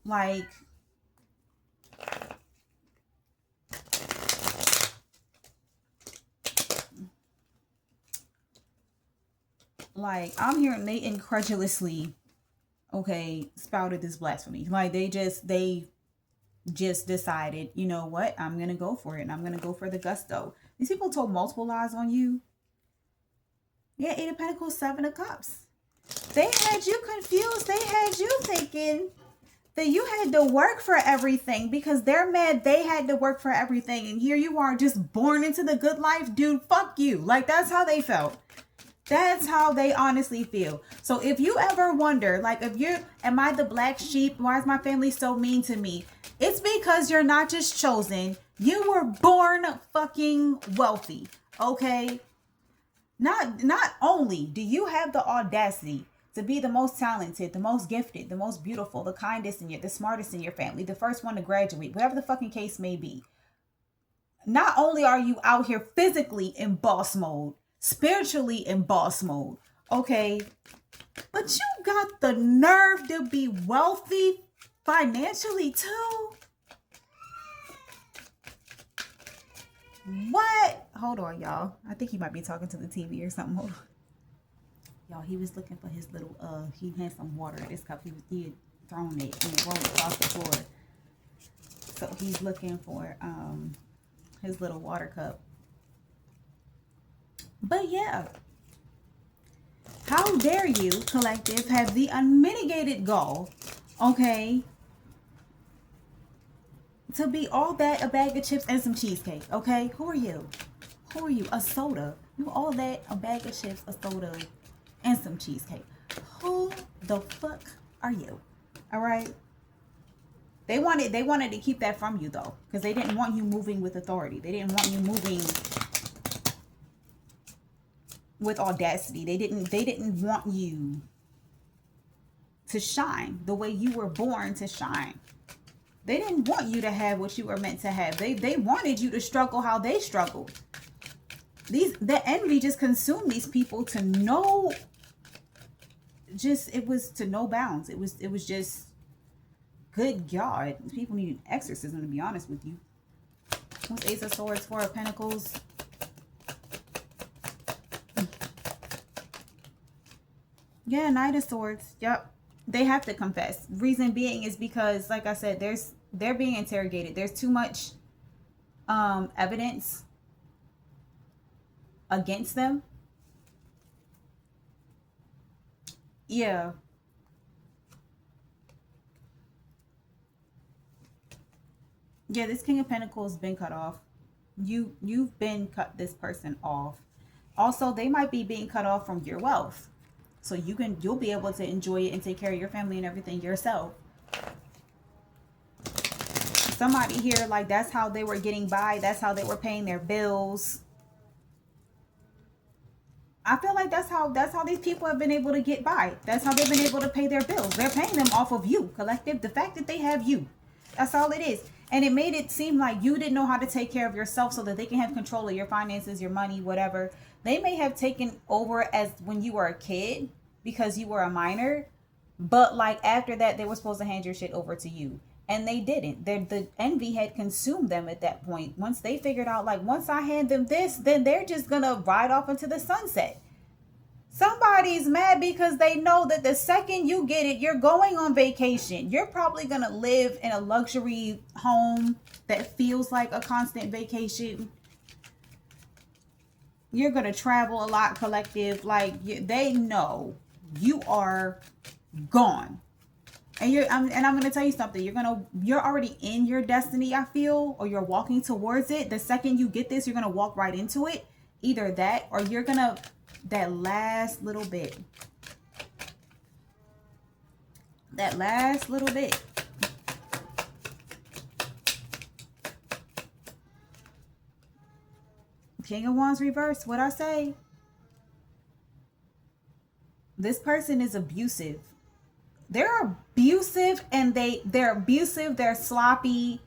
Like I'm hearing they incredulously, okay, spouted this blasphemy. Like they just decided, you know what, I'm gonna go for it and I'm gonna go for the gusto. These people told multiple lies on you. Yeah, Eight of Pentacles, Seven of Cups. They had you confused. They had you thinking that you had to work for everything because they're mad they had to work for everything. And here you are just born into the good life. Dude, fuck you. Like, that's how they felt. That's how they honestly feel. So if you ever wonder, like, am I the black sheep? Why is my family so mean to me? It's because you're not just chosen. You were born fucking wealthy. Okay? Not only do you have the audacity to be the most talented, the most gifted, the most beautiful, the kindest in the smartest in your family, the first one to graduate, whatever the fucking case may be. Not only are you out here physically in boss mode, spiritually in boss mode, okay, but you got the nerve to be wealthy financially too. What? Hold on, y'all. I think he might be talking to the TV or something. Hold on. Y'all, he was looking for his little, he had some water in his cup. He had thrown it and it rolled across the floor. So he's looking for his little water cup. But yeah. How dare you, collective, have the unmitigated gall, okay, to be all that, a bag of chips and some cheesecake, okay? Who are you? Who are you? A soda. You all that, a bag of chips, a soda, and some cheesecake. Who the fuck are you? All right? They wanted to keep that from you, though, because they didn't want you moving with authority. They didn't want you moving with audacity. They didn't want you to shine the way you were born to shine. They didn't want you to have what you were meant to have. They wanted you to struggle how they struggled. The envy just consumed these people to no, just, it was to no bounds. It was just, good God. People need an exorcism, to be honest with you. What's Ace of Swords, Four of Pentacles? Yeah, Knight of Swords. Yep. They have to confess. Reason being is because, like I said, they're being interrogated. There's too much evidence against them. Yeah. Yeah, this King of Pentacles been cut off. You've been cut this person off. Also, they might be being cut off from your wealth. So you'll be able to enjoy it and take care of your family and everything yourself. Somebody here, like, that's how they were getting by. That's how they were paying their bills. I feel like that's how these people have been able to get by. That's how they've been able to pay their bills. They're paying them off of you, collective. The fact that they have you. That's all it is. And it made it seem like you didn't know how to take care of yourself so that they can have control of your finances, your money, whatever. They may have taken over as when you were a kid because you were a minor. But like after that, they were supposed to hand your shit over to you. And they didn't. The envy had consumed them at that point. Once they figured out, like, once I hand them this, then they're just going to ride off into the sunset. Somebody's mad because they know that the second you get it, you're going on vacation. You're probably going to live in a luxury home that feels like a constant vacation. You're going to travel a lot, collective. Like, they know you are gone. And I'm going to tell you something. You're already in your destiny, I feel, or you're walking towards it. The second you get this, you're going to walk right into it. Either that, or you're going to, that last little bit. That last little bit. King of Wands reverse. What'd I say? This person is abusive. They're abusive, and they're abusive. They're sloppy.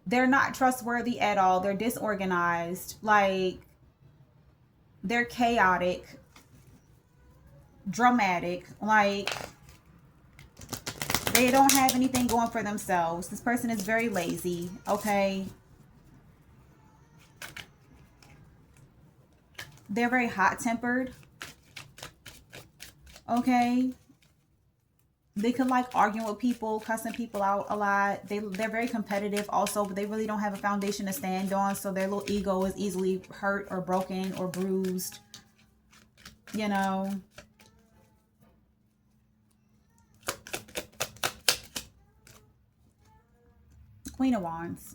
They're not trustworthy at all. They're disorganized. Like, they're chaotic, dramatic. Like, they don't have anything going for themselves. This person is very lazy. Okay. They're very hot-tempered. Okay. They could like arguing with people, cussing people out a lot. They're very competitive also, but they really don't have a foundation to stand on. So their little ego is easily hurt or broken or bruised. You know. Queen of Wands.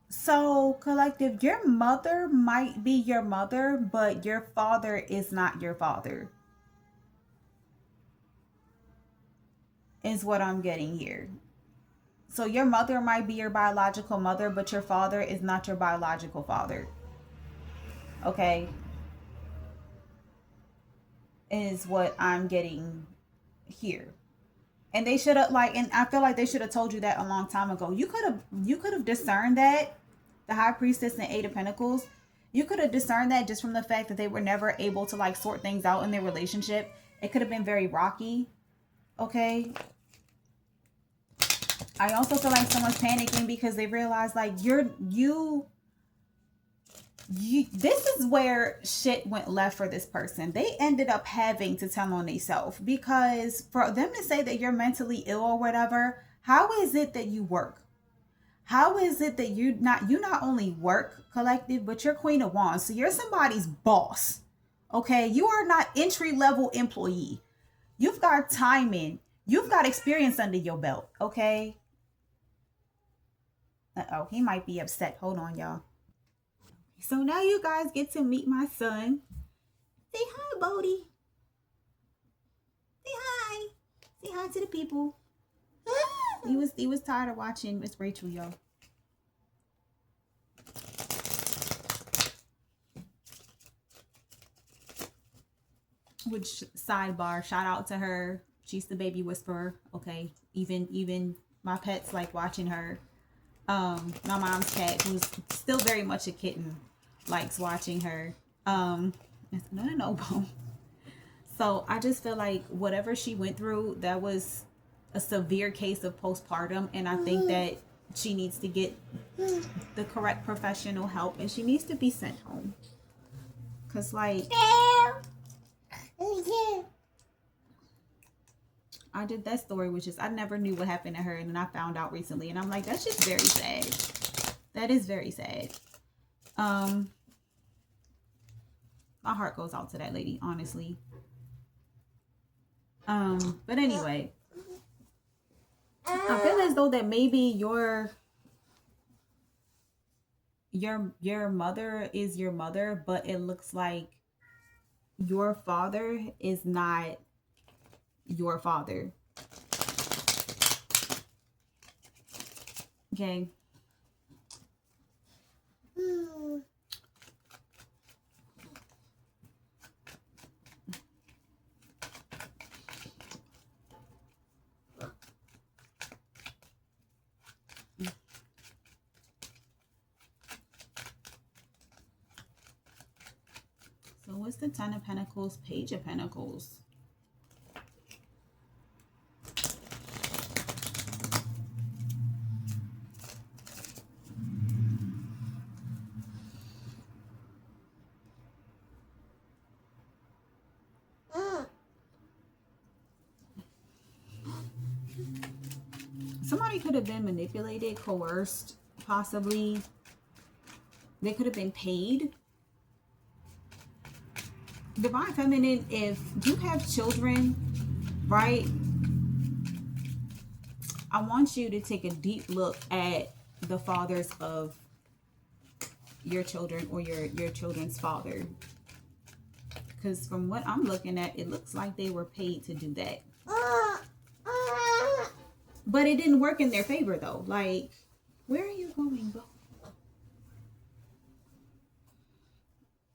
So, collective, your mother might be your mother, but your father is not your father. Is what I'm getting here. So your mother might be your biological mother, but your father is not your biological father. Okay? Is what I'm getting here. And they should have, like, and I feel like they should have told you that a long time ago. You could have discerned that. The High Priestess and Eight of Pentacles, you could have discerned that just from the fact that they were never able to like sort things out in their relationship. It could have been very rocky. Okay. I also feel like someone's panicking because they realize like you this is where shit went left for this person. They ended up having to tell on themselves, because for them to say that you're mentally ill or whatever, how is it that you work? How is it that you not only work, collective, but you're Queen of Wands, so you're somebody's boss. Okay, you are not entry level employee. You've got time in. You've got experience under your belt. Okay. Uh-oh, he might be upset. Hold on, y'all. So now you guys get to meet my son. Say hi, Bodie. Say hi. Say hi to the people. He was tired of watching Miss Rachel, y'all. Which, sidebar, shout out to her. She's the baby whisperer. Okay. Even my pets like watching her. My mom's cat, who's still very much a kitten, likes watching her. No, Bone. So I just feel like whatever she went through, that was a severe case of postpartum, and I think that she needs to get the correct professional help, and she needs to be sent home. Cause like I did that story, which is I never knew what happened to her, and then I found out recently, and I'm like, that's just very sad. That is very sad. My heart goes out to that lady, honestly. But anyway, I feel as though that maybe your mother is your mother, but it looks like your father is not your father. Okay. So what's the Ten of Pentacles, Page of Pentacles? Somebody could have been manipulated, coerced, possibly. They could have been paid. Divine Feminine, if you have children, right? I want you to take a deep look at the fathers of your children, or your children's father. Because from what I'm looking at, it looks like they were paid to do that. But it didn't work in their favor, though. Like, where are you going, bro?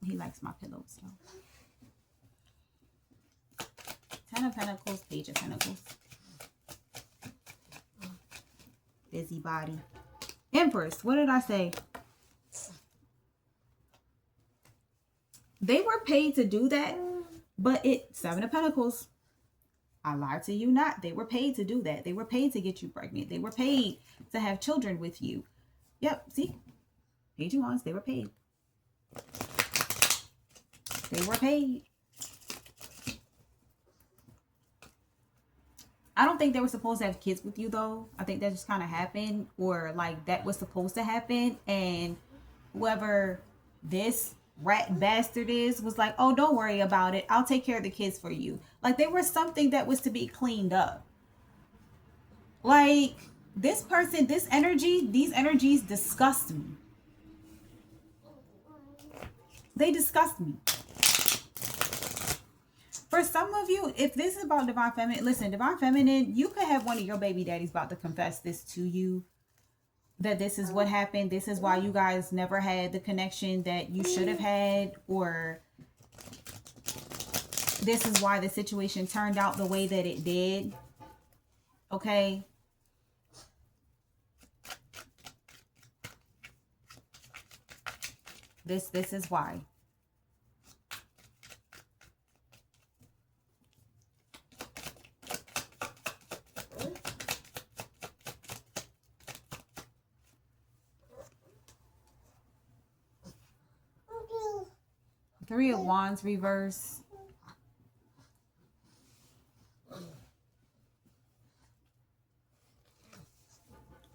He likes my pillows, so. Ten of Pentacles, Page of Pentacles. Busybody. Empress, what did I say? They were paid to do that, but Seven of Pentacles. I lied to you not. They were paid to do that. They were paid to get you pregnant. They were paid to have children with you. Yep, see? Page of Wands, they were paid. They were paid. I don't think they were supposed to have kids with you, though. I think that just kind of happened, or like that was supposed to happen, and whoever this rat bastard is was like, oh, don't worry about it, I'll take care of the kids for you. Like, there was something that was to be cleaned up. Like, this person, these energies disgust me. They disgust me. For some of you, if this is about Divine Feminine, listen, Divine Feminine, you could have one of your baby daddies about to confess this to you, that this is what happened. This is why you guys never had the connection that you should have had, or this is why the situation turned out the way that it did. Okay? This is why. Three of Wands reverse.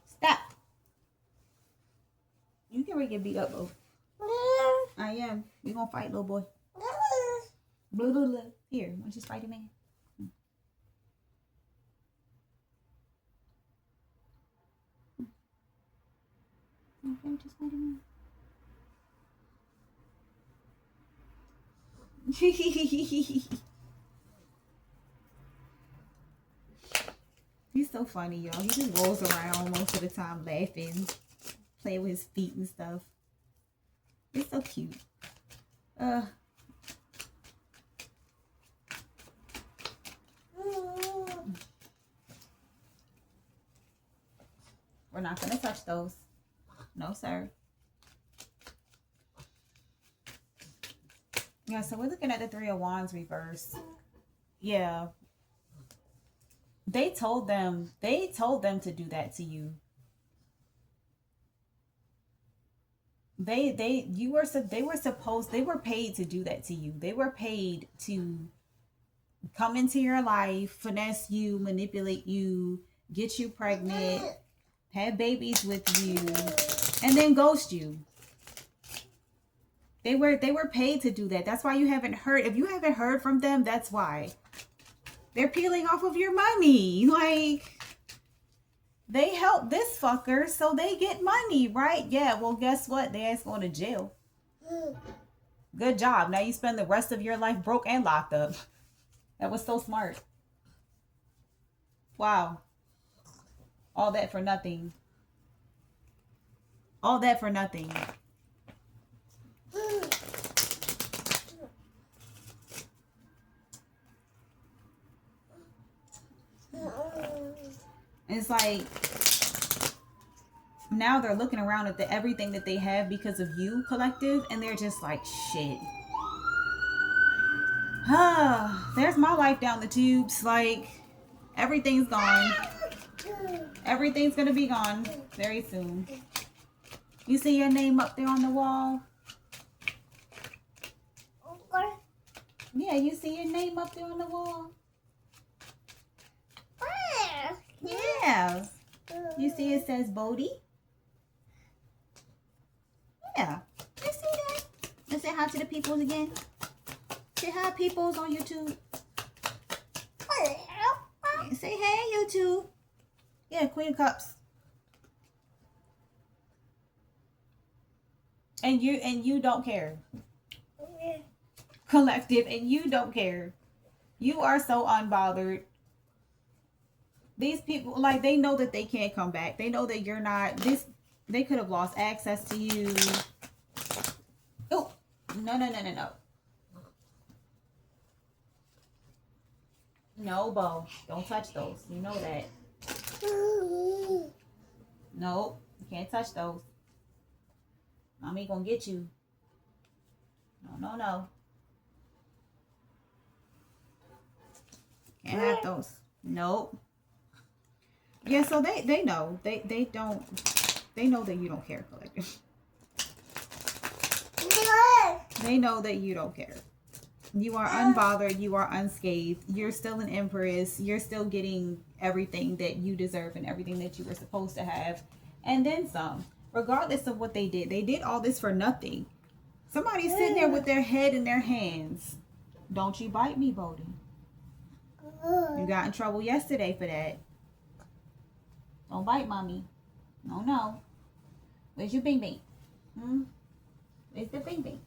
Stop. You can really get beat up, though. I am. We gonna fight, little boy. Blue, blue, blue. Here, want you Spider-Man? Okay, just wait a minute. He's so funny, y'all. He just rolls around most of the time laughing, playing with his feet and stuff. It's so cute. We're not going to touch those. No, sir. Yeah, so we're looking at the Three of Wands reverse. Yeah. They told them to do that to you. They were paid to do that to you. They were paid to come into your life, finesse you, manipulate you, get you pregnant, have babies with you, and then ghost you. They were paid to do that. That's why you haven't heard. If you haven't heard from them, that's why. They're peeling off of your money. Like, they help this fucker, so they get money, right? Yeah, well, guess what? They ass going to jail. Good job. Now you spend the rest of your life broke and locked up. That was so smart. Wow. All that for nothing. All that for nothing. It's like now they're looking around at everything that they have because of you, collective, and they're just like, shit. There's my life down the tubes. Like, everything's gone. Everything's gonna be gone very soon. You see your name up there on the wall? Yeah, you see your name up there on the wall? Yeah. You see it says Bodhi? Yeah. You see that? Let's say hi to the peoples again. Say hi, peoples, on YouTube. Say hey, YouTube. Yeah, Queen of Cups. And you don't care. Collective, and you don't care. You are so unbothered. These people, like, they know that they can't come back. They know that you're not this. They could have lost access to you. Oh, no. No, Bo. Don't touch those. You know that. Nope. You can't touch those. Mommy gonna get you. No. Can't have those. Nope. Yeah, so they know. They know that you don't care, collective. They know that you don't care. You are unbothered. You are unscathed. You're still an empress. You're still getting everything that you deserve and everything that you were supposed to have. And then some. Regardless of what they did all this for nothing. Somebody's sitting there with their head in their hands. Don't you bite me, Bodhi. You got in trouble yesterday for that. Don't bite mommy. No. Where's your bing bing? Where's the bing bing?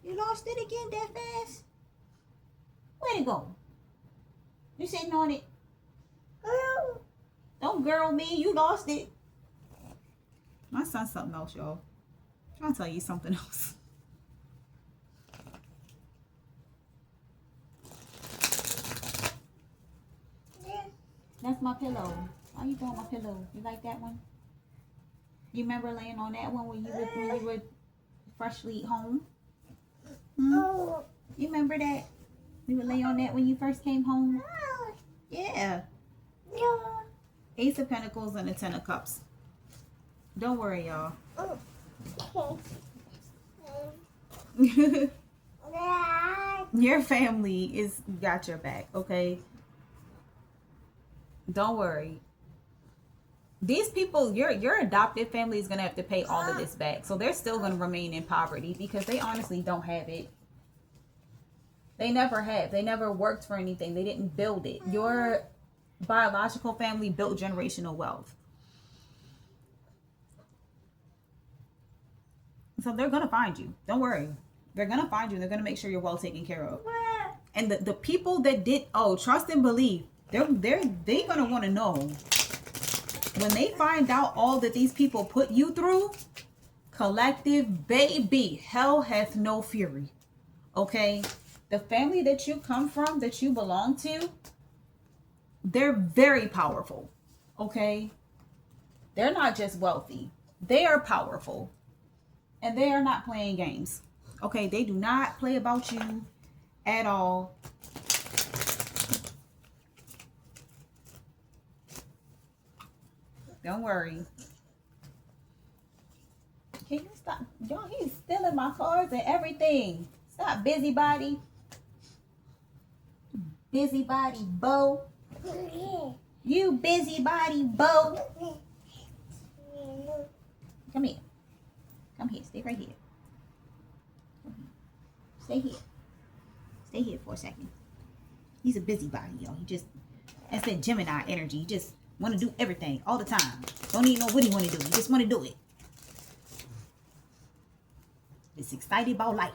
You lost it again that fast? Where'd it go? You sitting on it? Don't girl me. You lost it. My son's something else, y'all. I'm trying to tell you something else. That's my pillow. Why you doing my pillow? You like that one? You remember laying on that one when you were freshly home? You remember that? You would lay on that when you first came home? Yeah. Ace of Pentacles and the Ten of Cups. Don't worry, y'all. Your family got your back, okay? Don't worry. These people, your adopted family is going to have to pay all of this back. So they're still going to remain in poverty because they honestly don't have it. They never have. They never worked for anything. They didn't build it. Your biological family built generational wealth. So they're gonna find you. Don't worry. They're gonna find you and they're gonna make sure you're well taken care of. And the people that did, oh, trust and believe, they're gonna want to know when they find out all that these people put you through. Collective, baby, hell hath no fury. Okay, the family that you come from, that you belong to, they're very powerful. Okay, they're not just wealthy, they are powerful, and they are not playing games. Okay, they do not play about you at all. Don't worry. Can you stop? Y'all, he's stealing my cards and everything. Stop, busybody. Busybody Bo. You busybody Bo. Come here. Come here. Stay right here. Stay here. Stay here for a second. He's a busybody, y'all. He just, that's that Gemini energy. He just want to do everything all the time. Don't even know what he want to do. He just want to do it. He's excited about life.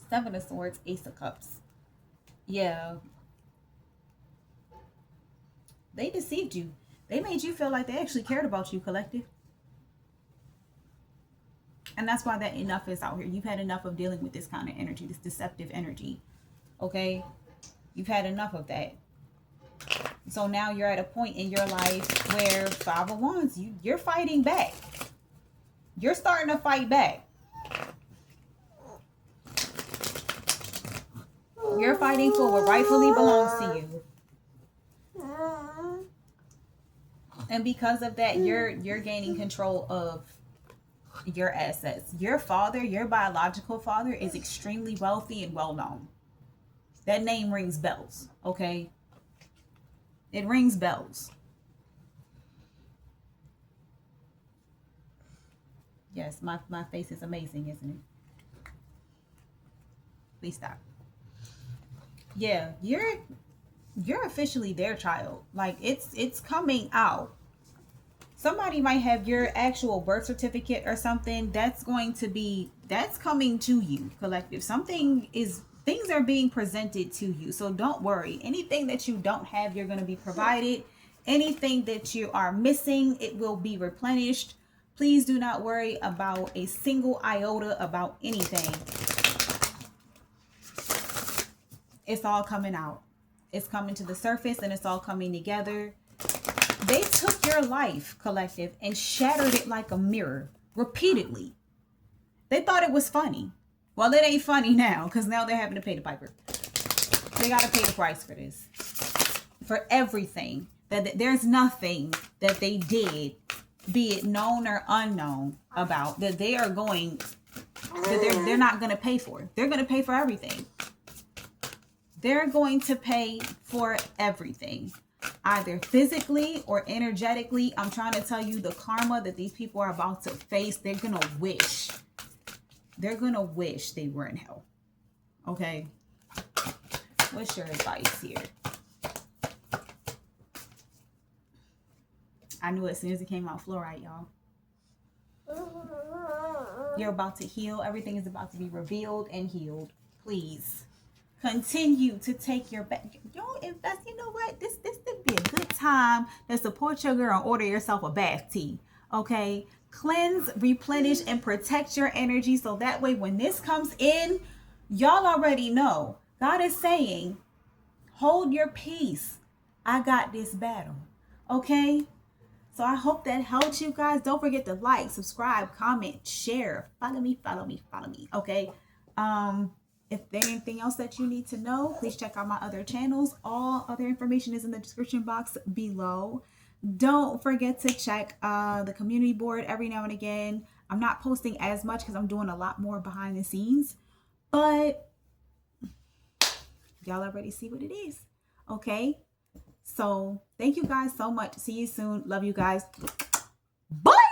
Seven of Swords, Ace of Cups. Yeah. They deceived you. They made you feel like they actually cared about you, collective. And that's why that enough is out here. You've had enough of dealing with this kind of energy, this deceptive energy. Okay? You've had enough of that. So now you're at a point in your life where Five of Wands, you're fighting back. You're starting to fight back. You're fighting for what rightfully belongs to you. And because of that, you're gaining control of your assets. Your father, your biological father, is extremely wealthy and well known. That name rings bells, okay? It rings bells. Yes, my face is amazing, isn't it? Please stop. Yeah, you're officially their child. Like, it's coming out. Somebody might have your actual birth certificate or something. That's coming to you, collective. Things are being presented to you. So don't worry. Anything that you don't have, you're going to be provided. Anything that you are missing, it will be replenished. Please do not worry about a single iota about anything. It's all coming out. It's coming to the surface and it's all coming together. They took your life, collective, and shattered it like a mirror repeatedly. They thought it was funny. Well, it ain't funny now because now they're having to pay the piper. They got to pay the price for this. For everything. There's nothing that they did, be it known or unknown, about that they're not going to pay for. They're going to pay for everything. They're going to pay for everything. Either physically or energetically. I'm trying to tell you the karma that these people are about to face. They're going to wish. They're going to wish they were in hell. Okay. What's your advice here? I knew as soon as it came out, fluorite, y'all. You're about to heal. Everything is about to be revealed and healed. Please continue to take your back. Y'all invest. You know what? This would be a good time to support your girl and order yourself a bath tea. Okay. Cleanse, replenish, and protect your energy. So that way when this comes in, y'all already know. God is saying, hold your peace. I got this battle. Okay. So I hope that helped you guys. Don't forget to like, subscribe, comment, share. Follow me. Okay. If there's anything else that you need to know, please check out my other channels. All other information is in the description box below. Don't forget to check the community board every now and again. I'm not posting as much because I'm doing a lot more behind the scenes. But y'all already see what it is. Okay. So thank you guys so much. See you soon. Love you guys. Bye.